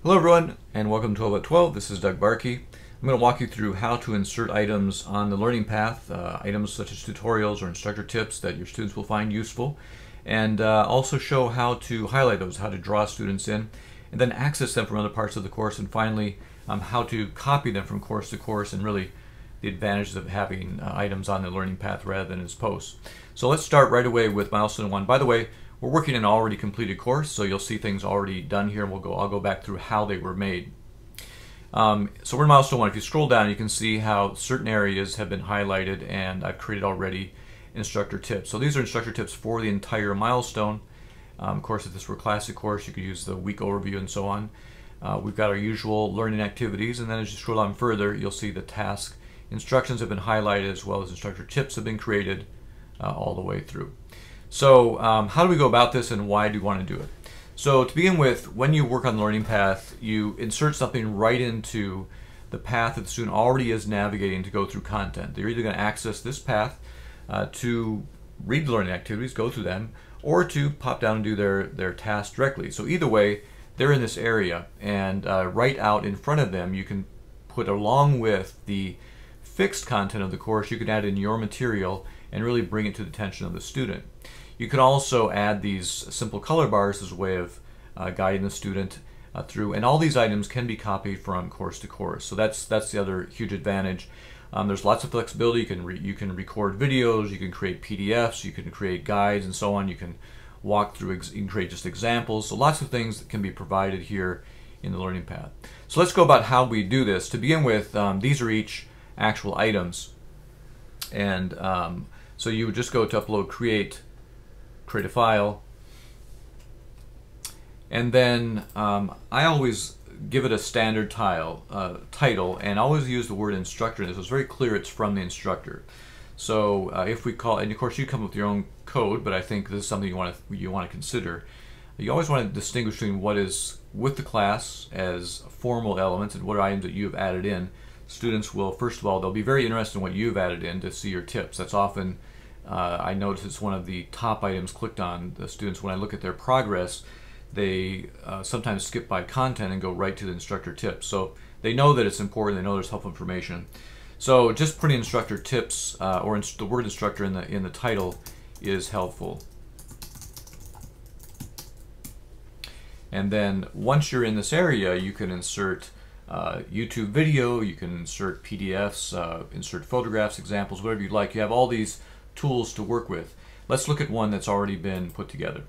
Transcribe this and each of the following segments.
Hello everyone, and welcome to 12 at 12. This is Doug Barkey. I'm going to walk you through how to insert items on the learning path, items such as tutorials or instructor tips that your students will find useful, and also show how to highlight those, how to draw students in, and then access them from other parts of the course, and finally how to copy them from course to course, and really the advantages of having items on the learning path rather than as posts. So let's start right away with milestone 1. By the way, we're working an already completed course, so you'll see things already done here, and I'll go back through how they were made. So we're in milestone 1. If you scroll down, you can see how certain areas have been highlighted, and I've created already instructor tips. So these are instructor tips for the entire milestone. Of course, if this were a classic course, you could use the week overview and so on. We've got our usual learning activities, and then as you scroll down further, you'll see the task instructions have been highlighted, as well as instructor tips have been created all the way through. So how do we go about this, and why do you want to do it? So to begin with, when you work on the learning path, you insert something right into the path that the student already is navigating to go through content. They're either going to access this path to read the learning activities, go through them, or to pop down and do their tasks directly. So either way, they're in this area, and right out in front of them, you can put, along with the fixed content of the course, you can add in your material and really bring it to the attention of the student. You can also add these simple color bars as a way of guiding the student through, and all these items can be copied from course to course. So that's the other huge advantage. There's lots of flexibility. You can record videos, you can create PDFs, you can create guides and so on. You can walk through, you can create just examples. So lots of things that can be provided here in the learning path. So let's go about how we do this. To begin with, these are each actual items, and so you would just go to upload, create a file, and then I always give it a standard title, and always use the word instructor in this. So it's very clear it's from the instructor. So if we call, and of course you come up with your own code, but I think this is something you want to consider. You always want to distinguish between what is with the class as formal elements and what are items that you have added in. Students will, first of all, they'll be very interested in what you've added in to see your tips. That's often I notice it's one of the top items clicked on. The students, when I look at their progress, they sometimes skip by content and go right to the instructor tips. So they know that it's important, they know there's helpful information. So just putting instructor tips or the word instructor in the title is helpful. And then once you're in this area, you can insert YouTube video, you can insert PDFs, insert photographs, examples, whatever you'd like. You have all these tools to work with. Let's look at one that's already been put together.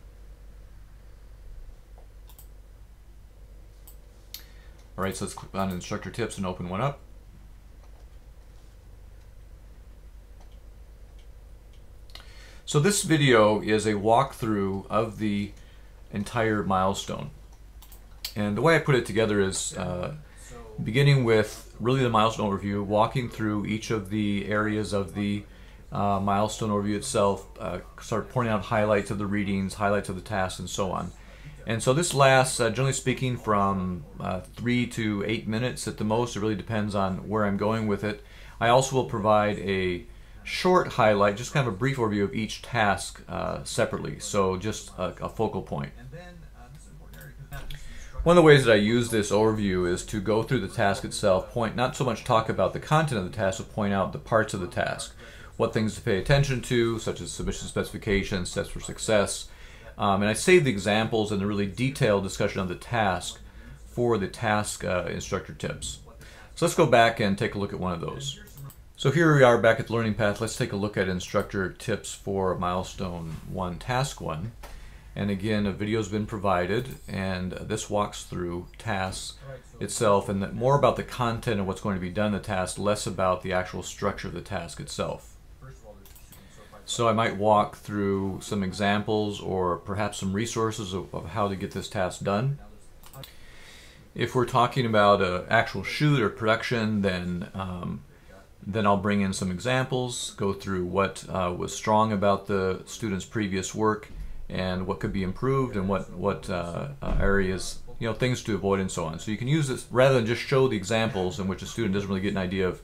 Alright, so let's click on instructor tips and open one up. So this video is a walkthrough of the entire milestone. And the way I put it together is beginning with really the milestone overview, walking through each of the areas of the milestone overview itself, start pointing out highlights of the readings, highlights of the tasks, and so on. And so this lasts, generally speaking, from 3 to 8 minutes at the most. It really depends on where I'm going with it. I also will provide a short highlight, just kind of a brief overview of each task separately, so just a focal point. One of the ways that I use this overview is to go through the task itself, not so much talk about the content of the task, but point out the parts of the task. What things to pay attention to, such as submission specifications, steps for success. And I save the examples and the really detailed discussion of the task for the task instructor tips. So let's go back and take a look at one of those. So here we are back at the learning path. Let's take a look at instructor tips for milestone 1, task 1. And again, a video has been provided, and this walks through tasks itself, and more about the content of what's going to be done in the task, less about the actual structure of the task itself. So I might walk through some examples or perhaps some resources of how to get this task done. If we're talking about an actual shoot or production, then I'll bring in some examples, go through what was strong about the student's previous work and what could be improved, and what areas, things to avoid and so on. So you can use this rather than just show the examples in which a student doesn't really get an idea of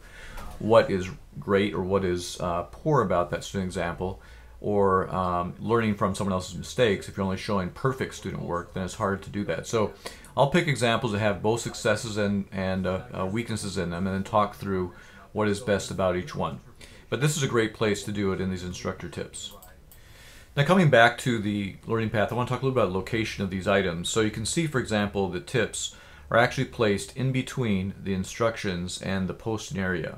what is great or what is poor about that student example. or learning from someone else's mistakes. If you're only showing perfect student work, then it's hard to do that. So I'll pick examples that have both successes and weaknesses in them, and then talk through what is best about each one. But this is a great place to do it in these instructor tips. Now, coming back to the learning path, I want to talk a little about location of these items. So you can see, for example, the tips are actually placed in between the instructions and the posting area.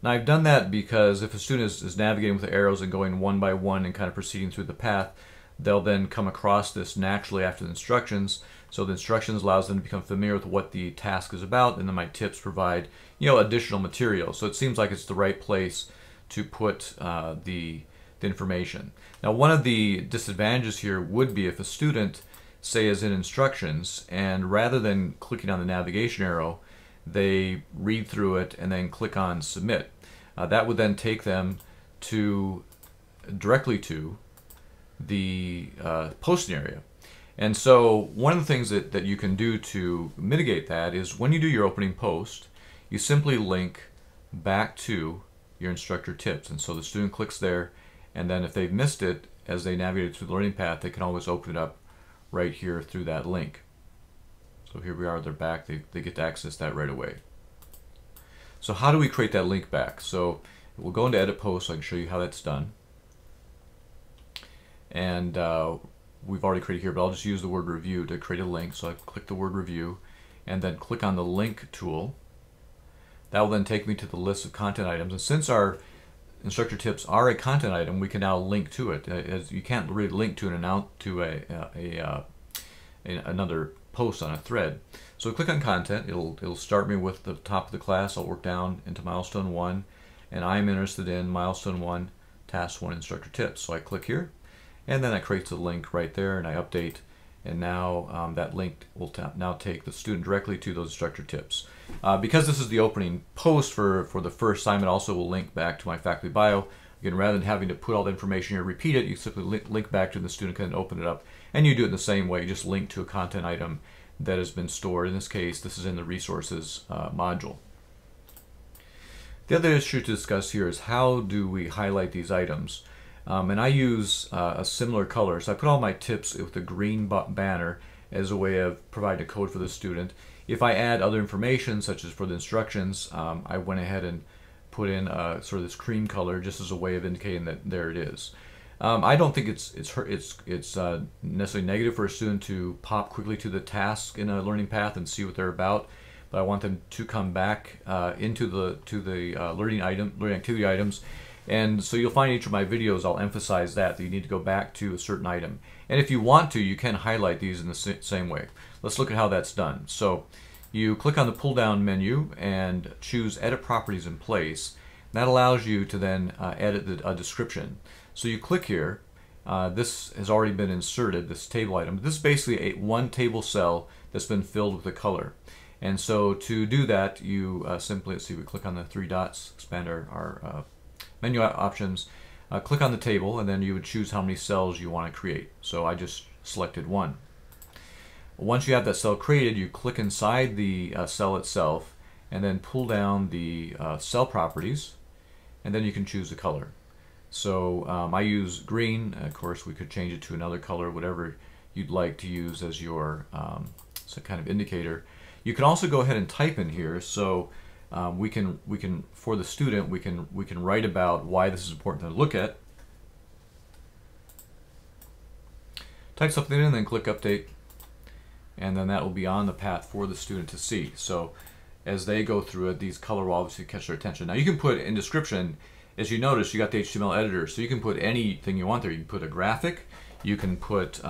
Now, I've done that because if a student is navigating with the arrows and going one by one and kind of proceeding through the path, they'll then come across this naturally after the instructions. So the instructions allows them to become familiar with what the task is about, and then my tips provide, additional material. So it seems like it's the right place to put the information. Now, one of the disadvantages here would be if a student, say, is in instructions, and rather than clicking on the navigation arrow, they read through it and then click on submit. That would then take them directly to the posting area. And so one of the things that you can do to mitigate that is when you do your opening post, you simply link back to your instructor tips. And so the student clicks there, and then if they've missed it as they navigate through the learning path, they can always open it up right here through that link. So here we are, they're back, they get to access that right away. So how do we create that link back? So we'll go into edit post so I can show you how that's done. And we've already created here, but I'll just use the word review to create a link. So I click the word review and then click on the link tool. That will then take me to the list of content items. And since our instructor tips are a content item, we can now link to it. As you can't really link to another post on a thread. So click on content. It'll start me with the top of the class. I'll work down into milestone 1, and I'm interested in milestone 1, task 1, instructor tips. So I click here, and then that creates a link right there, and I update, and now that link will now take the student directly to those instructor tips. Because this is the opening post for the first assignment, also will link back to my faculty bio. Again, rather than having to put all the information here, repeat it, you simply link back to the student can open it up, and you do it in the same way. You just link to a content item that has been stored. In this case, this is in the resources module. The other issue to discuss here is how do we highlight these items? And I use a similar color. So I put all my tips with a green banner as a way of providing a code for the student. If I add other information, such as for the instructions, I went ahead and put in sort of this cream color just as a way of indicating that there it is. I don't think it's necessarily negative for a student to pop quickly to the task in a learning path and see what they're about, but I want them to come back into the learning activity items. And so you'll find in each of my videos I'll emphasize that you need to go back to a certain item. And if you want to, you can highlight these in the same way. Let's look at how that's done. So you click on the pull-down menu and choose Edit Properties in Place. That allows you to then edit a description. So you click here. This has already been inserted, this table item. This is basically one table cell that's been filled with a color. And so to do that, you simply, let's see, we click on the 3 dots, expand our menu options, click on the table, and then you would choose how many cells you want to create. So I just selected 1. Once you have that cell created, you click inside the cell itself and then pull down the cell properties, and then you can choose the color. So I use green. Of course, we could change it to another color, whatever you'd like to use as your kind of indicator. You can also go ahead and type in here. So we can for the student we can write about why this is important to look at. Type something in and then click update, and then that will be on the path for the student to see. So as they go through it, these color will obviously catch their attention. Now you can put in description, as you notice, you got the HTML editor, so you can put anything you want there. You can put a graphic, you can put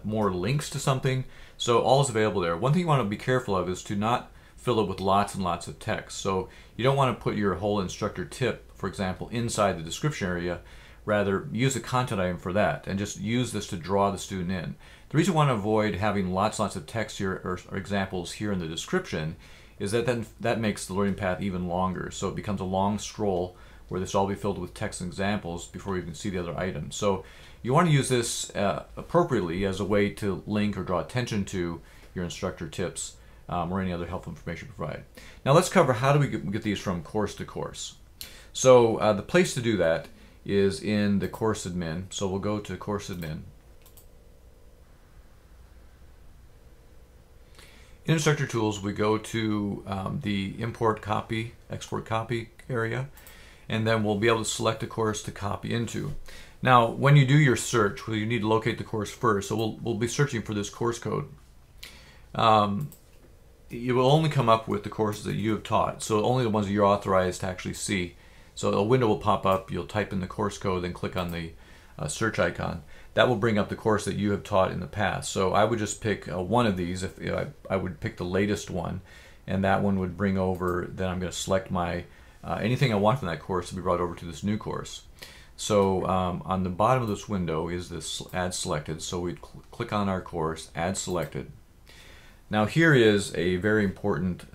more links to something. So all is available there. One thing you want to be careful of is to not fill it with lots and lots of text. So you don't want to put your whole instructor tip, for example, inside the description area. Rather, use a content item for that and just use this to draw the student in. The reason I want to avoid having lots and lots of text here or examples here in the description is that then that makes the learning path even longer. So it becomes a long scroll where this will all be filled with text and examples before you can see the other items. So you want to use this appropriately as a way to link or draw attention to your instructor tips or any other helpful information provided. Now let's cover how do we get these from course to course. So the place to do that is in the course admin. So we'll go to course admin. In Instructor Tools, we go to the import copy, export copy area, and then we'll be able to select a course to copy into. Now, when you do your search, well, you need to locate the course first. So we'll be searching for this course code. It will only come up with the courses that you have taught, so only the ones that you're authorized to actually see. So a window will pop up, you'll type in the course code, then click on the search icon. That will bring up the course that you have taught in the past. So I would just pick one of these. If I would pick the latest one, and that one would bring over, then I'm going to select my anything I want from that course to be brought over to this new course. So on the bottom of this window is this add selected, so we click on our course, add selected. Now here is a very important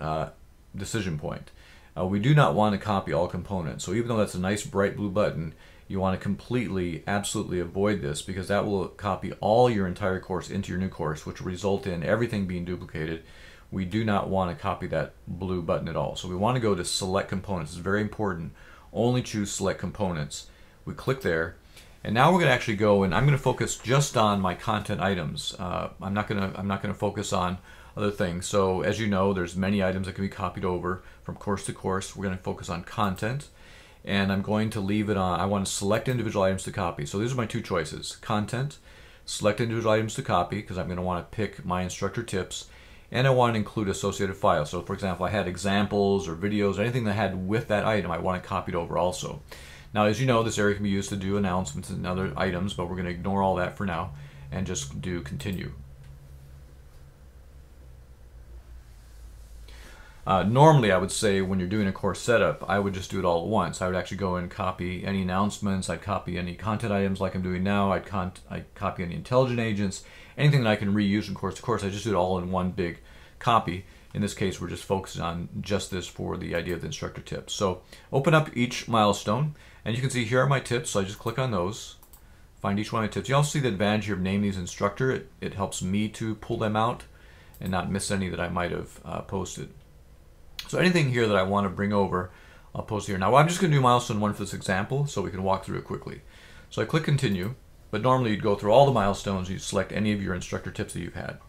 decision point. We do not want to copy all components. So even though that's a nice bright blue button, you want to completely, absolutely avoid this, because that will copy all your entire course into your new course, which will result in everything being duplicated. We do not want to copy that blue button at all. So we want to go to select components. It's very important. Only choose select components. We click there, and now we're going to actually go, and I'm going to focus just on my content items. I'm not going to focus on other things. So as you know, there's many items that can be copied over from course to course. We're going to focus on content, and I'm going to leave it on. I want to select individual items to copy. So these are my two choices: content, select individual items to copy, because I'm going to want to pick my instructor tips, and I want to include associated files. So for example, I had examples or videos, or anything that I had with that item, I want it copied over also. Now, as you know, this area can be used to do announcements and other items, but we're going to ignore all that for now and just do continue. Normally, I would say when you're doing a course setup, I would just do it all at once. I would actually go and copy any announcements, I'd copy any content items like I'm doing now, I'd copy any intelligent agents, anything that I can reuse from course to course. I just do it all in one big copy. In this case, we're just focusing on just this for the idea of the instructor tips. So open up each milestone, and you can see here are my tips, so I just click on those, find each one of my tips. You also see the advantage here of naming these instructor. It helps me to pull them out and not miss any that I might have posted. So anything here that I want to bring over, I'll post here. Now I'm just going to do milestone 1 for this example so we can walk through it quickly. So I click continue, but normally you'd go through all the milestones, you'd select any of your instructor tips that you've had.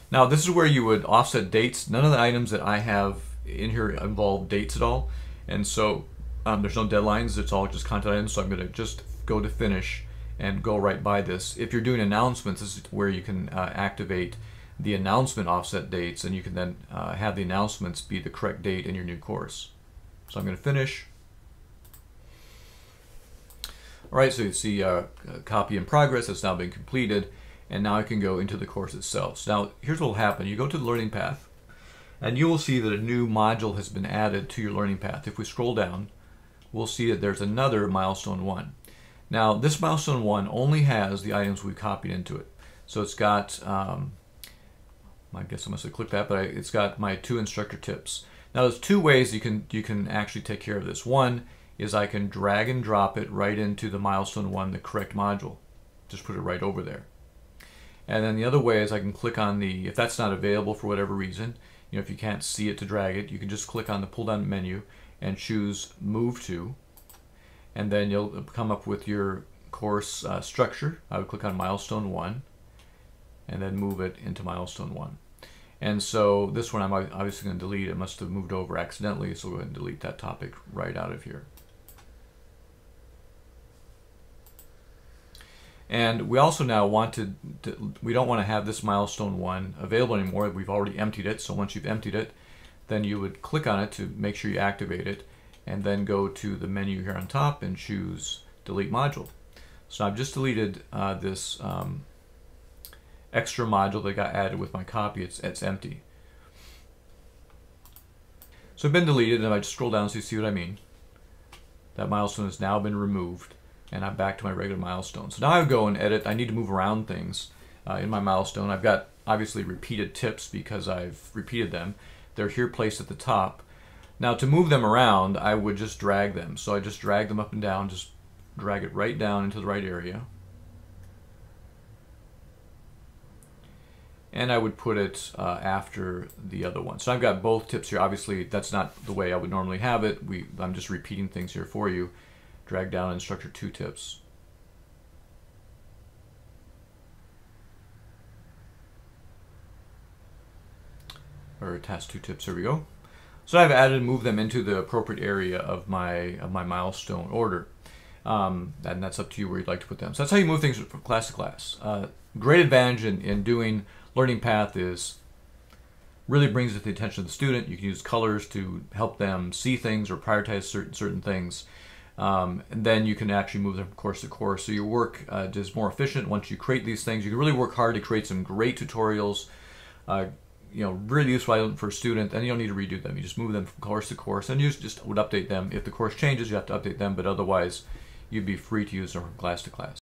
Now this is where you would offset dates. None of the items that I have in here involve dates at all, and so there's no deadlines, it's all just content items, so I'm going to just go to finish and go right by this. If you're doing announcements, this is where you can activate the announcement offset dates, and you can then have the announcements be the correct date in your new course. So I'm going to finish. Alright, so you see copy in progress, it's now been completed, and now I can go into the course itself. So now here's what will happen. You go to the learning path, and you will see that a new module has been added to your learning path. If we scroll down, we'll see that there's another milestone 1. Now this milestone 1 only has the items we copied into it. So it's got I guess I must have clicked that, but it's got my 2 instructor tips. Now there's 2 ways you can actually take care of this. One is I can drag and drop it right into the milestone 1, the correct module. Just put it right over there. And then the other way is I can click on if that's not available for whatever reason, if you can't see it to drag it, you can just click on the pull down menu and choose move to, and then you'll come up with your course structure. I would click on milestone 1 and then move it into milestone 1. And so this one I'm obviously going to delete. It must have moved over accidentally, so we'll go ahead and delete that topic right out of here. And we also now we don't want to have this milestone 1 available anymore. We've already emptied it, so once you've emptied it, then you would click on it to make sure you activate it, and then go to the menu here on top and choose delete module. So I've just deleted this extra module that got added with my copy. It's empty. So it's been deleted, and if I just scroll down so you see what I mean, that milestone has now been removed, and I'm back to my regular milestone. So now I would go and edit. I need to move around things in my milestone. I've got obviously repeated tips because I've repeated them. They're here placed at the top. Now to move them around, I would just drag them. So I just drag them up and down, just drag it right down into the right area. and I would put it after the other one. So I've got both tips here. Obviously, that's not the way I would normally have it. I'm just repeating things here for you. Drag down Instructor 2 tips. Or task 2 tips, here we go. So I've added and moved them into the appropriate area of my milestone order. And that's up to you where you'd like to put them. So that's how you move things from class to class. Great advantage in doing learning path is really brings it to the attention of the student. You can use colors to help them see things or prioritize certain things. And then you can actually move them from course to course. So your work is more efficient once you create these things. You can really work hard to create some great tutorials, really useful for a student, and you don't need to redo them. You just move them from course to course, and you just would update them. If the course changes, you have to update them, but otherwise, you'd be free to use them from class to class.